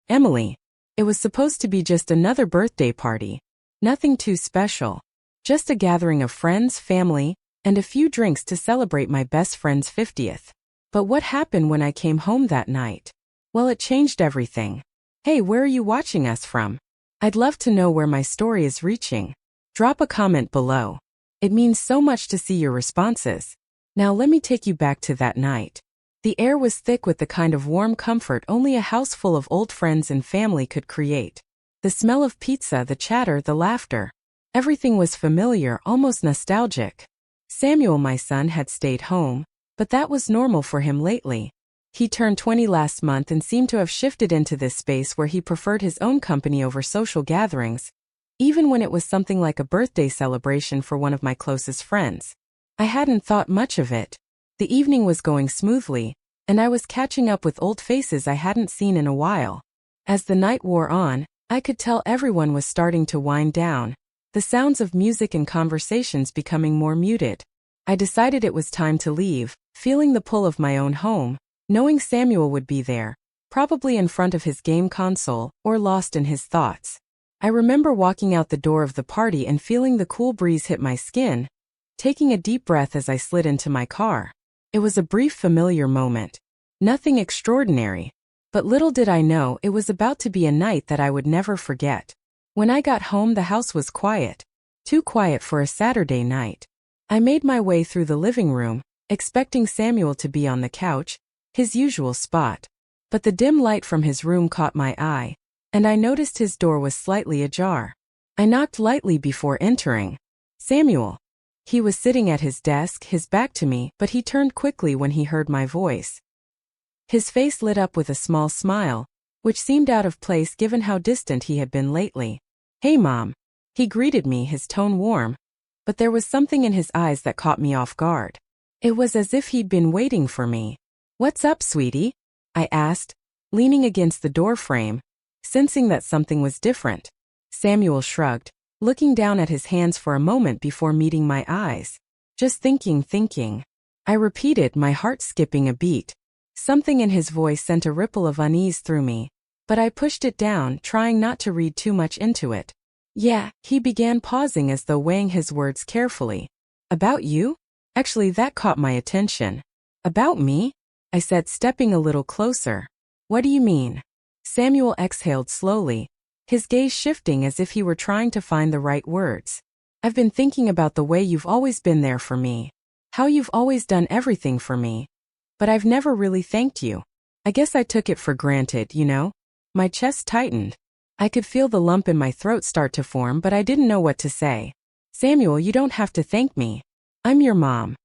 Emily. It was supposed to be just another birthday party. Nothing too special. Just a gathering of friends, family, and a few drinks to celebrate my best friend's 50th. But what happened when I came home that night? Well, it changed everything. Hey, where are you watching us from? I'd love to know where my story is reaching. Drop a comment below. It means so much to see your responses. Now let me take you back to that night. The air was thick with the kind of warm comfort only a house full of old friends and family could create. The smell of pizza, the chatter, the laughter. Everything was familiar, almost nostalgic. Samuel, my son, had stayed home, but that was normal for him lately. He turned 20 last month and seemed to have shifted into this space where he preferred his own company over social gatherings, even when it was something like a birthday celebration for one of my closest friends. I hadn't thought much of it. The evening was going smoothly, and I was catching up with old faces I hadn't seen in a while. As the night wore on, I could tell everyone was starting to wind down, the sounds of music and conversations becoming more muted. I decided it was time to leave, feeling the pull of my own home, knowing Samuel would be there, probably in front of his game console or lost in his thoughts. I remember walking out the door of the party and feeling the cool breeze hit my skin, taking a deep breath as I slid into my car. It was a brief familiar moment. Nothing extraordinary. But little did I know it was about to be a night that I would never forget. When I got home, the house was quiet. Too quiet for a Saturday night. I made my way through the living room, expecting Samuel to be on the couch, his usual spot. But the dim light from his room caught my eye, and I noticed his door was slightly ajar. I knocked lightly before entering. Samuel. He was sitting at his desk, his back to me, but he turned quickly when he heard my voice. His face lit up with a small smile, which seemed out of place given how distant he had been lately. Hey, Mom. He greeted me, his tone warm, but there was something in his eyes that caught me off guard. It was as if he'd been waiting for me. What's up, sweetie? I asked, leaning against the door frame, sensing that something was different. Samuel shrugged, looking down at his hands for a moment before meeting my eyes. Just thinking. I repeated, my heart skipping a beat. Something in his voice sent a ripple of unease through me, but I pushed it down, trying not to read too much into it. Yeah, he began, pausing as though weighing his words carefully. About you? Actually, that caught my attention. About me? I said, stepping a little closer. What do you mean? Samuel exhaled slowly, his gaze shifting as if he were trying to find the right words. I've been thinking about the way you've always been there for me. How you've always done everything for me. But I've never really thanked you. I guess I took it for granted, you know? My chest tightened. I could feel the lump in my throat start to form, but I didn't know what to say. Samuel, you don't have to thank me. I'm your mom.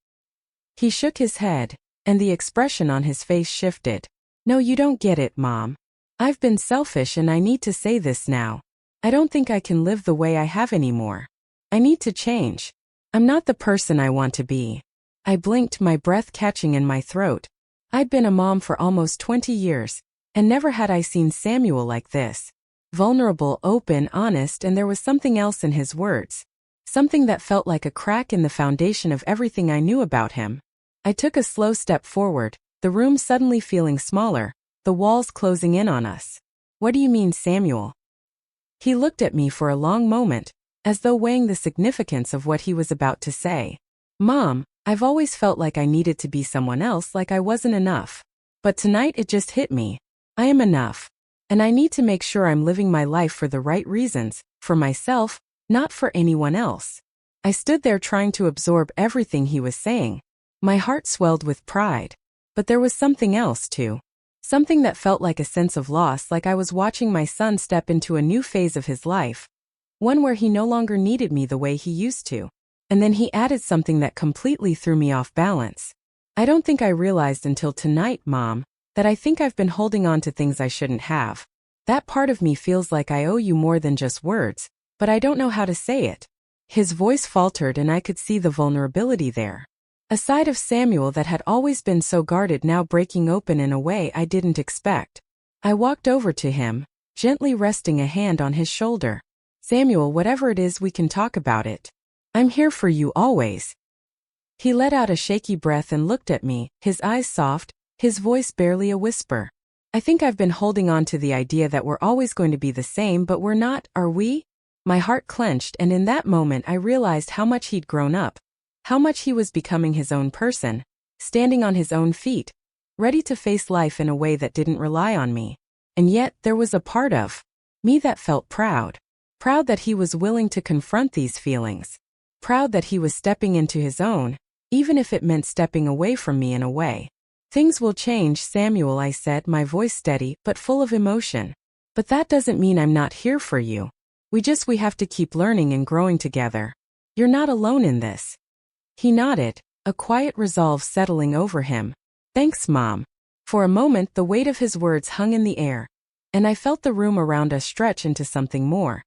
He shook his head, and the expression on his face shifted. No, you don't get it, Mom. I've been selfish and I need to say this now. I don't think I can live the way I have anymore. I need to change. I'm not the person I want to be. I blinked, my breath catching in my throat. I'd been a mom for almost 20 years, and never had I seen Samuel like this. Vulnerable, open, honest, and there was something else in his words. Something that felt like a crack in the foundation of everything I knew about him. I took a slow step forward, the room suddenly feeling smaller, the walls closing in on us. What do you mean, Samuel? He looked at me for a long moment, as though weighing the significance of what he was about to say. Mom, I've always felt like I needed to be someone else, like I wasn't enough. But tonight it just hit me. I am enough. And I need to make sure I'm living my life for the right reasons, for myself, not for anyone else. I stood there trying to absorb everything he was saying. My heart swelled with pride. But there was something else too. Something that felt like a sense of loss, like I was watching my son step into a new phase of his life. One where he no longer needed me the way he used to. And then he added something that completely threw me off balance. I don't think I realized until tonight, Mom, that I think I've been holding on to things I shouldn't have. That part of me feels like I owe you more than just words, but I don't know how to say it. His voice faltered and I could see the vulnerability there. A side of Samuel that had always been so guarded now breaking open in a way I didn't expect. I walked over to him, gently resting a hand on his shoulder. Samuel, whatever it is, we can talk about it. I'm here for you always. He let out a shaky breath and looked at me, his eyes soft, his voice barely a whisper. I think I've been holding on to the idea that we're always going to be the same, but we're not, are we? My heart clenched, and in that moment I realized how much he'd grown up, how much he was becoming his own person, standing on his own feet, ready to face life in a way that didn't rely on me. And yet, there was a part of me that felt proud. Proud that he was willing to confront these feelings. Proud that he was stepping into his own, even if it meant stepping away from me in a way. Things will change, Samuel, I said, my voice steady but full of emotion. But that doesn't mean I'm not here for you. We have to keep learning and growing together. You're not alone in this. He nodded, a quiet resolve settling over him. Thanks, Mom. For a moment the weight of his words hung in the air, and I felt the room around us stretch into something more.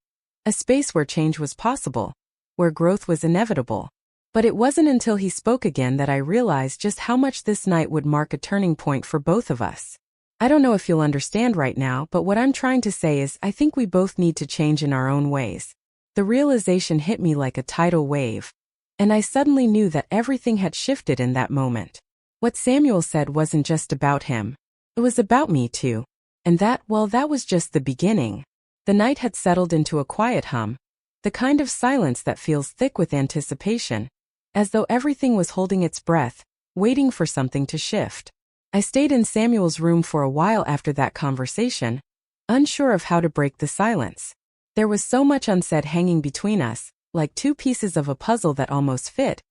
A space where change was possible, where growth was inevitable. But it wasn't until he spoke again that I realized just how much this night would mark a turning point for both of us. I don't know if you'll understand right now, but what I'm trying to say is I think we both need to change in our own ways. The realization hit me like a tidal wave, and I suddenly knew that everything had shifted in that moment. What Samuel said wasn't just about him. It was about me too. And that was just the beginning. The night had settled into a quiet hum, the kind of silence that feels thick with anticipation, as though everything was holding its breath, waiting for something to shift. I stayed in Samuel's room for a while after that conversation, unsure of how to break the silence. There was so much unsaid hanging between us, like two pieces of a puzzle that almost fit,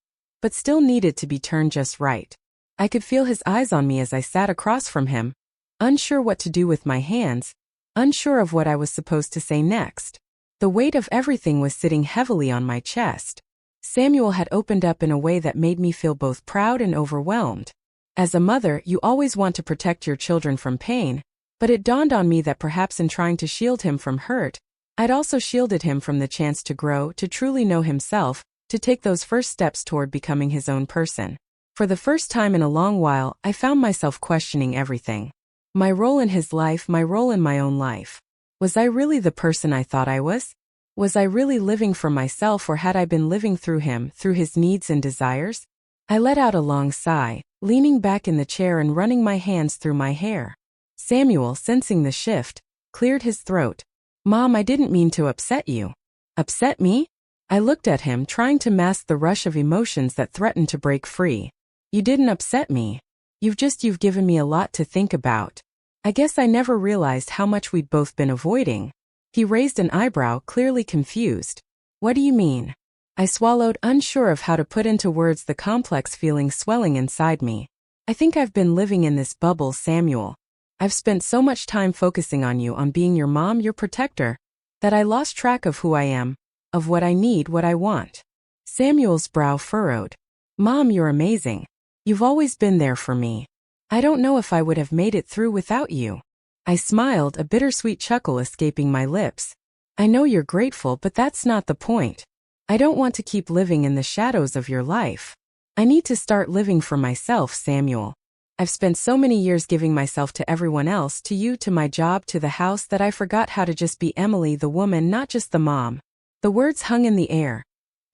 but still needed to be turned just right. I could feel his eyes on me as I sat across from him, unsure what to do with my hands, unsure of what I was supposed to say next. The weight of everything was sitting heavily on my chest. Samuel had opened up in a way that made me feel both proud and overwhelmed. As a mother, you always want to protect your children from pain, but it dawned on me that perhaps in trying to shield him from hurt, I'd also shielded him from the chance to grow, to truly know himself, to take those first steps toward becoming his own person. For the first time in a long while, I found myself questioning everything. My role in his life, my role in my own life. Was I really the person I thought I was? Was I really living for myself, or had I been living through him, through his needs and desires? I let out a long sigh, leaning back in the chair and running my hands through my hair. Samuel, sensing the shift, cleared his throat. Mom, I didn't mean to upset you. Upset me? I looked at him, trying to mask the rush of emotions that threatened to break free. You didn't upset me. You've given me a lot to think about. I guess I never realized how much we'd both been avoiding. He raised an eyebrow, clearly confused. What do you mean? I swallowed, unsure of how to put into words the complex feeling swelling inside me. I think I've been living in this bubble, Samuel. I've spent so much time focusing on you, on being your mom, your protector, that I lost track of who I am, of what I need, what I want. Samuel's brow furrowed. Mom, you're amazing. You've always been there for me. I don't know if I would have made it through without you. I smiled, a bittersweet chuckle escaping my lips. I know you're grateful, but that's not the point. I don't want to keep living in the shadows of your life. I need to start living for myself, Samuel. I've spent so many years giving myself to everyone else, to you, to my job, to the house, that I forgot how to just be Emily, the woman, not just the mom. The words hung in the air,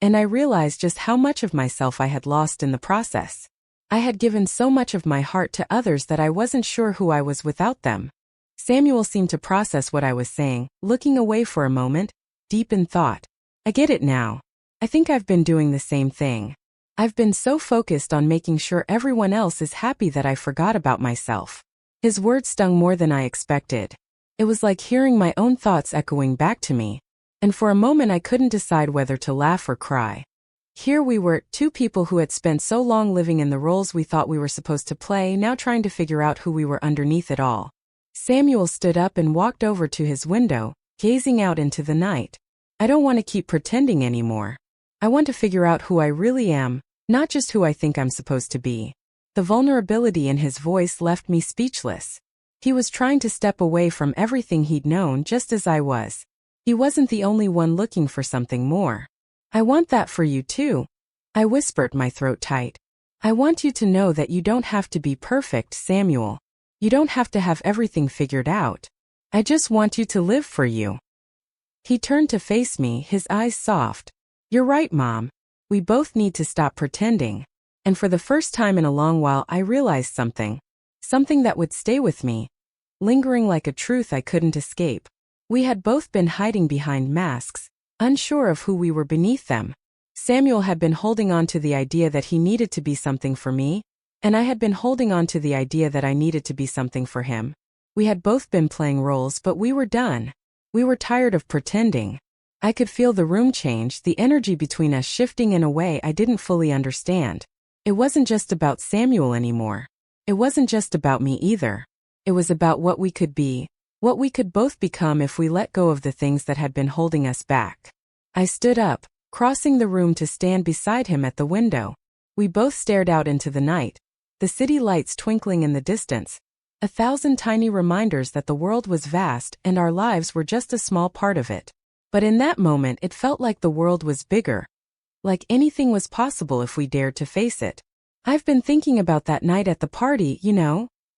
and I realized just how much of myself I had lost in the process. I had given so much of my heart to others that I wasn't sure who I was without them. Samuel seemed to process what I was saying, looking away for a moment, deep in thought. I get it now. I think I've been doing the same thing. I've been so focused on making sure everyone else is happy that I forgot about myself. His words stung more than I expected. It was like hearing my own thoughts echoing back to me, and for a moment I couldn't decide whether to laugh or cry. Here we were, two people who had spent so long living in the roles we thought we were supposed to play, now trying to figure out who we were underneath it all. Samuel stood up and walked over to his window, gazing out into the night. I don't want to keep pretending anymore. I want to figure out who I really am, not just who I think I'm supposed to be. The vulnerability in his voice left me speechless. He was trying to step away from everything he'd known, just as I was. He wasn't the only one looking for something more. I want that for you too. I whispered, my throat tight. I want you to know that you don't have to be perfect, Samuel. You don't have to have everything figured out. I just want you to live for you. He turned to face me, his eyes soft. You're right, Mom. We both need to stop pretending. And for the first time in a long while I realized something. Something that would stay with me. lingering like a truth I couldn't escape. We had both been hiding behind masks, unsure of who we were beneath them. Samuel had been holding on to the idea that he needed to be something for me, and I had been holding on to the idea that I needed to be something for him. We had both been playing roles, but we were done. We were tired of pretending. I could feel the room change, the energy between us shifting in a way I didn't fully understand. It wasn't just about Samuel anymore. It wasn't just about me either. It was about what we could be, what we could both become if we let go of the things that had been holding us back. I stood up, crossing the room to stand beside him at the window. We both stared out into the night, the city lights twinkling in the distance, 1,000 tiny reminders that the world was vast and our lives were just a small part of it. But in that moment it felt like the world was bigger, like anything was possible if we dared to face it. "I've been thinking about that night at the party,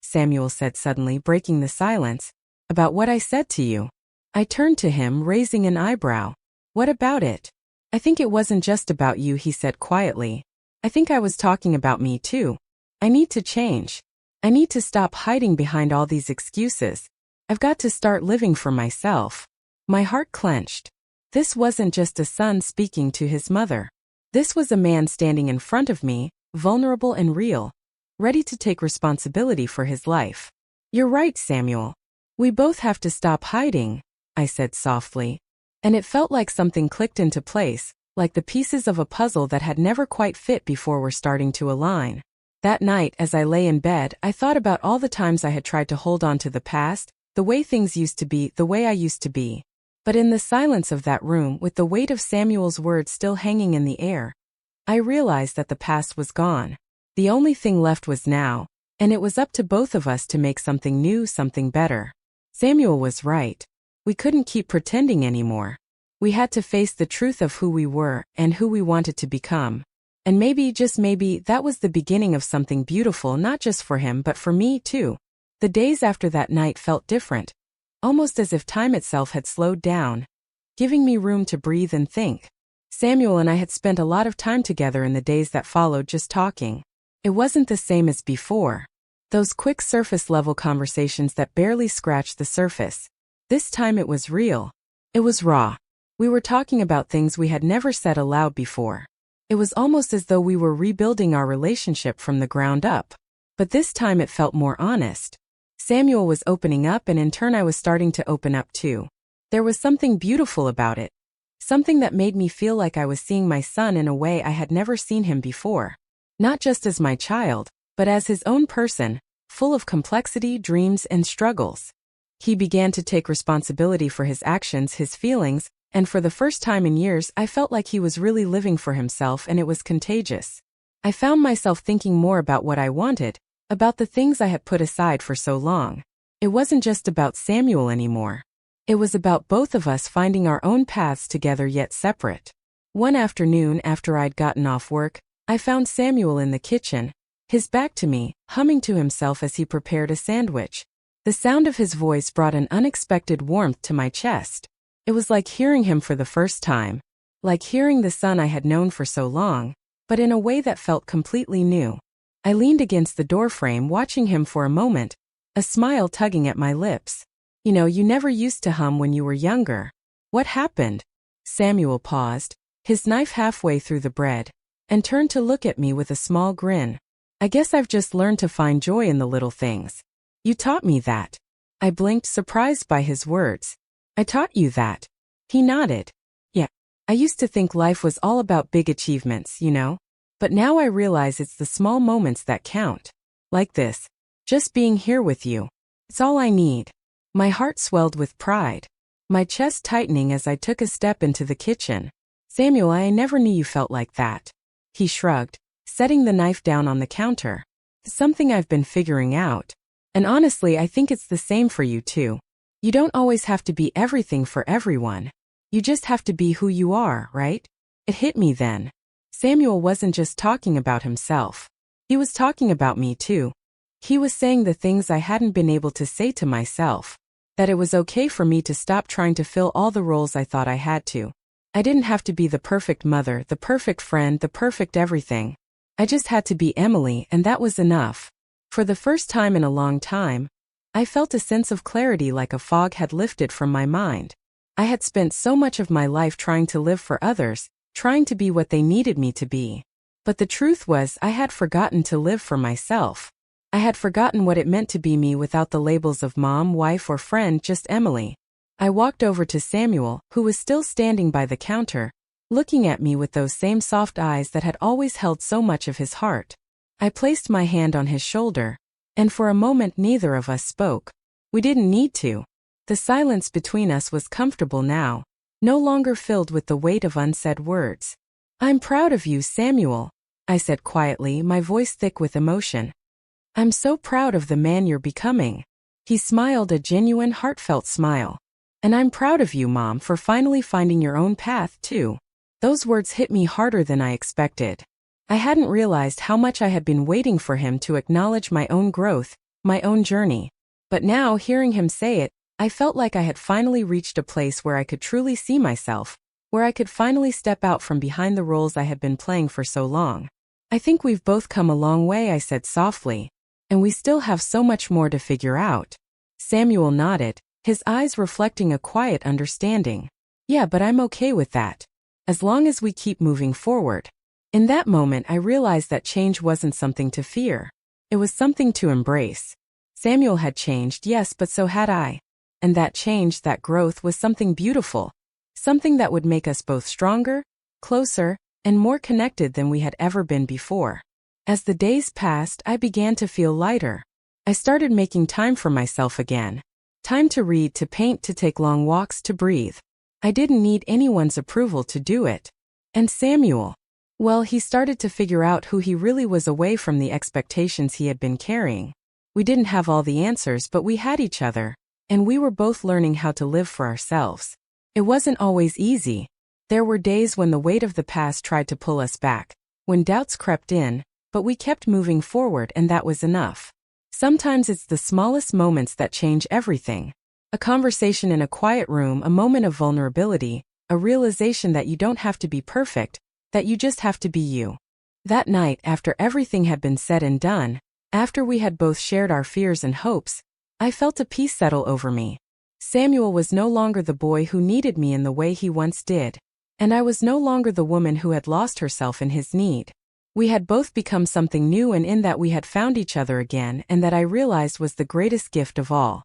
Samuel said suddenly, breaking the silence. "About what I said to you." I turned to him, raising an eyebrow. "What about it?" "I think it wasn't just about you," he said quietly. "I think I was talking about me too. I need to change. I need to stop hiding behind all these excuses. I've got to start living for myself." My heart clenched. This wasn't just a son speaking to his mother. This was a man standing in front of me, vulnerable and real, ready to take responsibility for his life. "You're right, Samuel. We both have to stop hiding," I said softly. And it felt like something clicked into place, like the pieces of a puzzle that had never quite fit before were starting to align. That night, as I lay in bed, I thought about all the times I had tried to hold on to the past, the way things used to be, the way I used to be. But in the silence of that room, with the weight of Samuel's words still hanging in the air, I realized that the past was gone. The only thing left was now, and it was up to both of us to make something new, something better. Samuel was right. We couldn't keep pretending anymore. We had to face the truth of who we were and who we wanted to become. And maybe, just maybe, that was the beginning of something beautiful, not just for him but for me too. The days after that night felt different, almost as if time itself had slowed down, giving me room to breathe and think. Samuel and I had spent a lot of time together in the days that followed, just talking. It wasn't the same as before. Those quick surface-level conversations that barely scratched the surface. This time it was real. It was raw. We were talking about things we had never said aloud before. It was almost as though we were rebuilding our relationship from the ground up. But this time it felt more honest. Samuel was opening up, and in turn I was starting to open up too. There was something beautiful about it. Something that made me feel like I was seeing my son in a way I had never seen him before. Not just as my child, but as his own person, full of complexity, dreams, and struggles. He began to take responsibility for his actions, his feelings, and for the first time in years I felt like he was really living for himself, and it was contagious. I found myself thinking more about what I wanted, about the things I had put aside for so long. It wasn't just about Samuel anymore. It was about both of us finding our own paths together yet separate. One afternoon after I'd gotten off work, I found Samuel in the kitchen, his back to me, humming to himself as he prepared a sandwich. The sound of his voice brought an unexpected warmth to my chest. It was like hearing him for the first time, like hearing the son I had known for so long, but in a way that felt completely new. I leaned against the doorframe, watching him for a moment, a smile tugging at my lips. You never used to hum when you were younger. What happened?" Samuel paused, his knife halfway through the bread, and turned to look at me with a small grin. "I guess I've just learned to find joy in the little things." "You taught me that." I blinked, surprised by his words. "I taught you that?" He nodded. "Yeah. I used to think life was all about big achievements, But now I realize it's the small moments that count. Like this. Just being here with you. It's all I need." My heart swelled with pride, my chest tightening as I took a step into the kitchen. "Samuel, I never knew you felt like that." He shrugged, setting the knife down on the counter. "It's something I've been figuring out. And honestly, I think it's the same for you too. You don't always have to be everything for everyone. You just have to be who you are, right?" It hit me then. Samuel wasn't just talking about himself. He was talking about me too. He was saying the things I hadn't been able to say to myself. That it was okay for me to stop trying to fill all the roles I thought I had to. I didn't have to be the perfect mother, the perfect friend, the perfect everything. I just had to be Emily, and that was enough. For the first time in a long time, I felt a sense of clarity, like a fog had lifted from my mind. I had spent so much of my life trying to live for others, trying to be what they needed me to be. But the truth was, I had forgotten to live for myself. I had forgotten what it meant to be me without the labels of mom, wife, or friend, just Emily. I walked over to Samuel, who was still standing by the counter, looking at me with those same soft eyes that had always held so much of his heart. I placed my hand on his shoulder, and for a moment neither of us spoke. We didn't need to. The silence between us was comfortable now, no longer filled with the weight of unsaid words. "I'm proud of you, Samuel," I said quietly, my voice thick with emotion. "I'm so proud of the man you're becoming." He smiled, a genuine, heartfelt smile. "And I'm proud of you, Mom, for finally finding your own path, too." Those words hit me harder than I expected. I hadn't realized how much I had been waiting for him to acknowledge my own growth, my own journey. But now, hearing him say it, I felt like I had finally reached a place where I could truly see myself, where I could finally step out from behind the roles I had been playing for so long. "I think we've both come a long way," I said softly. "And we still have so much more to figure out." Samuel nodded, his eyes reflecting a quiet understanding. "Yeah, but I'm okay with that. As long as we keep moving forward." In that moment, I realized that change wasn't something to fear. It was something to embrace. Samuel had changed, yes, but so had I. And that change, that growth, was something beautiful. Something that would make us both stronger, closer, and more connected than we had ever been before. As the days passed, I began to feel lighter. I started making time for myself again. Time to read, to paint, to take long walks, to breathe. I didn't need anyone's approval to do it. And Samuel, well, he started to figure out who he really was away from the expectations he had been carrying. We didn't have all the answers, but we had each other, and we were both learning how to live for ourselves. It wasn't always easy. There were days when the weight of the past tried to pull us back, when doubts crept in, but we kept moving forward, and that was enough. Sometimes it's the smallest moments that change everything. A conversation in a quiet room, a moment of vulnerability, a realization that you don't have to be perfect, that you just have to be you. That night, after everything had been said and done, after we had both shared our fears and hopes, I felt a peace settle over me. Samuel was no longer the boy who needed me in the way he once did, and I was no longer the woman who had lost herself in his need. We had both become something new, and in that we had found each other again, and that I realized was the greatest gift of all.